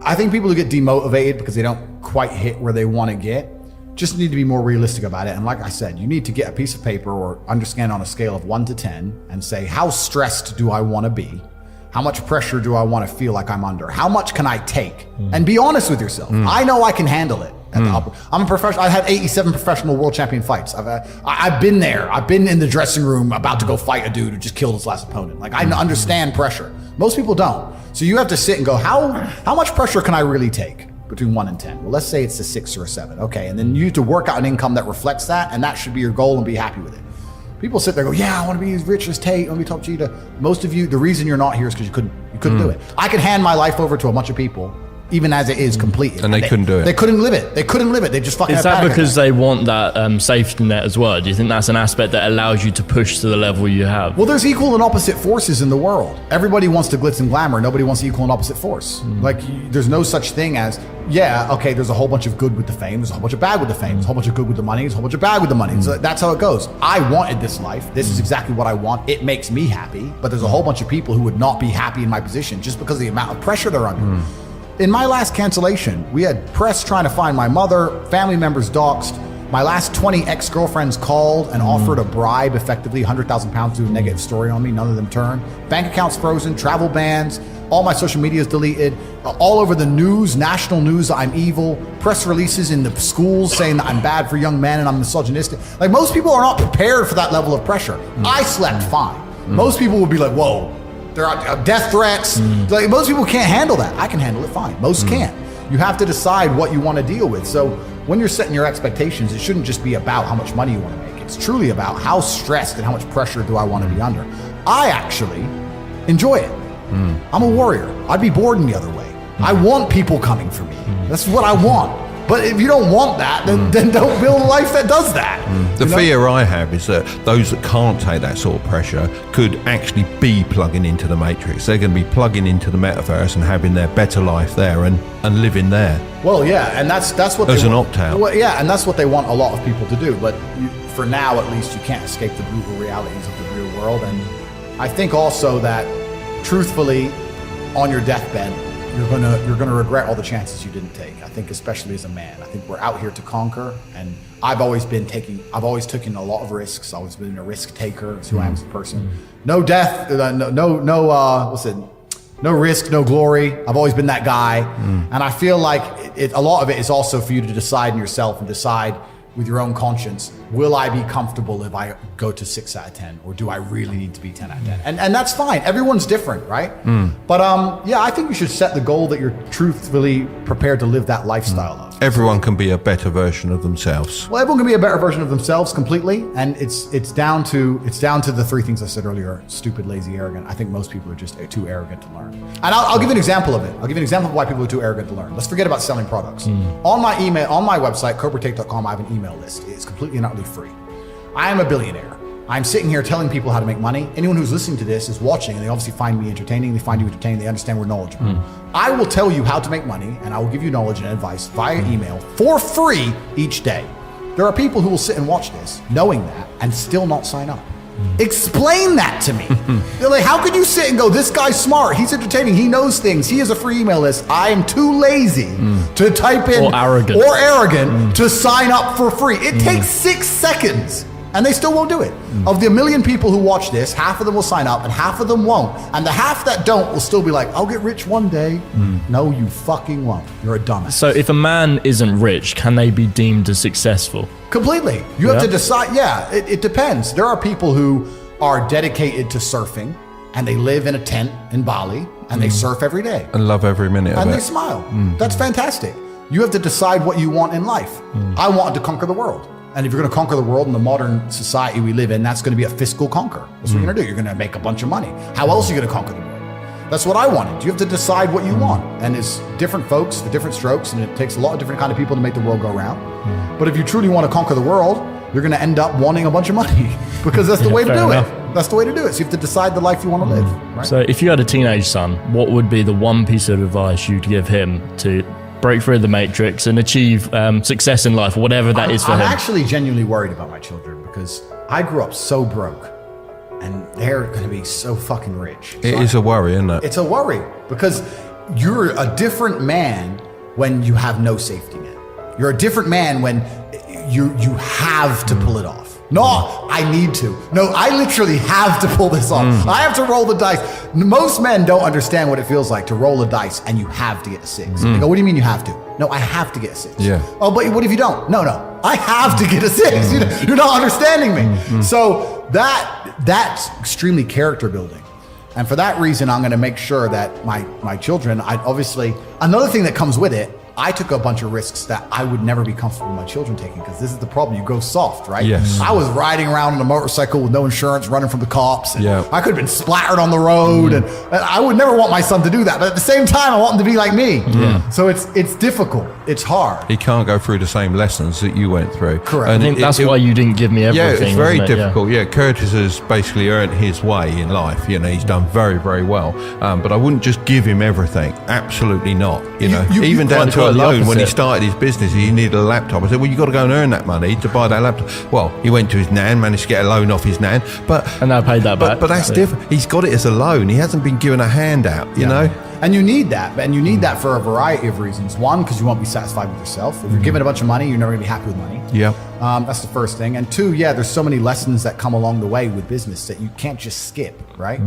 I think people who get demotivated because they don't quite hit where they want to get just need to be more realistic about it. And like I said, you need to get a piece of paper or understand on a scale of 1 to 10 and say, how stressed do I want to be? How much pressure do I want to feel like I'm under? How much can I take? And be honest with yourself. I know I can handle it. I'm a professional. I've had 87 professional world champion fights. I've been there. I've been in the dressing room about to go fight a dude who just killed his last opponent. Like, I understand pressure. Most people don't. So you have to sit and go, how much pressure can I really take? Between 1 and 10. Well, let's say it's a 6 or a 7. Okay, and then you have to work out an income that reflects that, and that should be your goal, and be happy with it. People sit there and go, yeah, I want to be as rich as Tate, I want to be top cheetah. Most of you, the reason you're not here is because you couldn't do it. I could hand my life over to a bunch of people, even as it is completely. And they couldn't do it. They couldn't live it. They couldn't live it. They just fucking Is that because they want that safety net as well? Do you think that's an aspect that allows you to push to the level you have? Well, there's equal and opposite forces in the world. Everybody wants to glitz and glamour. Nobody wants equal and opposite force. Like, there's no such thing as, yeah, okay, there's a whole bunch of good with the fame. There's a whole bunch of bad with the fame. There's a whole bunch of good with the money. There's a whole bunch of bad with the money. So that's how it goes. I wanted this life. This is exactly what I want. It makes me happy. But there's a whole bunch of people who would not be happy in my position just because of the amount of pressure they're under. In my last cancellation, we had press trying to find my mother, family members doxxed. My last 20 ex-girlfriends called and offered a bribe, effectively 100,000 pounds to do a negative story on me. None of them turned. Bank accounts frozen, travel bans, all my social media is deleted. All over the news, national news, I'm evil. Press releases in the schools saying that I'm bad for young men and I'm misogynistic. Like, most people are not prepared for that level of pressure. I slept fine. Most people would be like, whoa. There are death threats. Like, most people can't handle that. I can handle it fine. Most can't. You have to decide what you want to deal with. So when you're setting your expectations, it shouldn't just be about how much money you want to make. It's truly about how stressed and how much pressure do I want to be under. I actually enjoy it. I'm a warrior. I'd be bored in the other way. I want people coming for me. That's what I want. But if you don't want that, then don't build a life that does that. The fear I have is that those that can't take that sort of pressure could actually be plugging into the matrix. They're going to be plugging into the metaverse and having their better life there and living there. Well, yeah, and that's what as they an want. opt-out. Well, yeah, and that's what they want a lot of people to do. But for now, at least, you can't escape the brutal realities of the real world. And I think also that, truthfully, on your deathbed, you're gonna regret all the chances you didn't take. I think, especially as a man, I think we're out here to conquer, and I've always taken a lot of risks. I've always been a risk taker. It's who I am as a person. No death, no risk, no glory. I've always been that guy, and I feel like a lot of it is also for you to decide in yourself and decide with your own conscience, will I be comfortable if I go to 6 out of 10, or do I really need to be 10 out of 10? And that's fine. Everyone's different, right? But yeah, I think you should set the goal that you're truthfully prepared to live that lifestyle of. Everyone can be a better version of themselves. Well, everyone can be a better version of themselves completely, and it's down to the 3 things I said earlier: stupid, lazy, arrogant. I think most people are just too arrogant to learn. And I'll give you an example of it. I'll give you an example of why people are too arrogant to learn. Let's forget about selling products. On my website, cobratate.com, I have an email list. It's completely and utterly free. I am a billionaire. I'm sitting here telling people how to make money. Anyone who's listening to this is watching, and they obviously find me entertaining. They find you entertaining. They understand we're knowledgeable. I will tell you how to make money, and I will give you knowledge and advice via email for free each day. There are people who will sit and watch this knowing that and still not sign up. Explain that to me. They're like, how could you sit and go, this guy's smart, he's entertaining, he knows things, he has a free email list. I am too lazy to type in or arrogant to sign up for free. It takes 6 seconds. And they still won't do it. Of the 1 million people who watch this, half of them will sign up and half of them won't. And the half that don't will still be like, I'll get rich one day. No, you fucking won't. You're a dumbass. So if a man isn't rich, can they be deemed as successful? Completely. You have to decide. Yeah, it depends. There are people who are dedicated to surfing, and they live in a tent in Bali, and they surf every day. And love every minute of it. And they smile. That's fantastic. You have to decide what you want in life. I wanted to conquer the world. And if you're going to conquer the world in the modern society we live in, that's going to be a fiscal conquer. That's what you're going to do. You're going to make a bunch of money. How else are you going to conquer the world? That's what I wanted. You have to decide what you want. And it's different folks for different strokes, and it takes a lot of different kind of people to make the world go round. But if you truly want to conquer the world, you're going to end up wanting a bunch of money because that's the way to do it. That's the way to do it. So you have to decide the life you want to live. Right? So if you had a teenage son, what would be the one piece of advice you'd give him to break through the matrix and achieve success in life, whatever that is for him? I'm actually genuinely worried about my children because I grew up so broke, and they're going to be so fucking rich. It is a worry, isn't it? It's a worry because you're a different man when you have no safety net. You're a different man when you have to pull it off. No, I need to. No, I literally have to pull this off. I have to roll the dice. Most men don't understand what it feels like to roll a dice and you have to get a 6. They go, what do you mean you have to? No, I have to get a 6. Yeah. Oh, but what if you don't? No, I have to get a 6. You're not understanding me. So that's extremely character building. And for that reason, I'm going to make sure that my children, another thing that comes with it, I took a bunch of risks that I would never be comfortable with my children taking, because this is the problem. You go soft, right? Yes. I was riding around on a motorcycle with no insurance, running from the cops. And Yeah. I could have been splattered on the road. And I would never want my son to do that. But at the same time, I want him to be like me. Yeah. So it's difficult. It's hard. He can't go through the same lessons that you went through. Correct. I think that's why you didn't give me everything. Yeah, it's very isn't it? difficult. Yeah. Curtis has basically earned his way in life. He's done very, very well. But I wouldn't just give him everything. Absolutely not. Even down to a quite the loan when he opposite. started his business, he needed a laptop. I said, well, you got to go and earn that money to buy that laptop. Well, he went to his nan, managed to get a loan off his nan, And I paid that back. but that's So- different. He's got it as a loan. He hasn't been given a handout. You know. And you need that. And you need that for a variety of reasons. One, because you won't be satisfied with yourself. If you're given a bunch of money, you're never going to be happy with money. Yeah. That's the first thing. And two, there's so many lessons that come along the way with business that you can't just skip, right?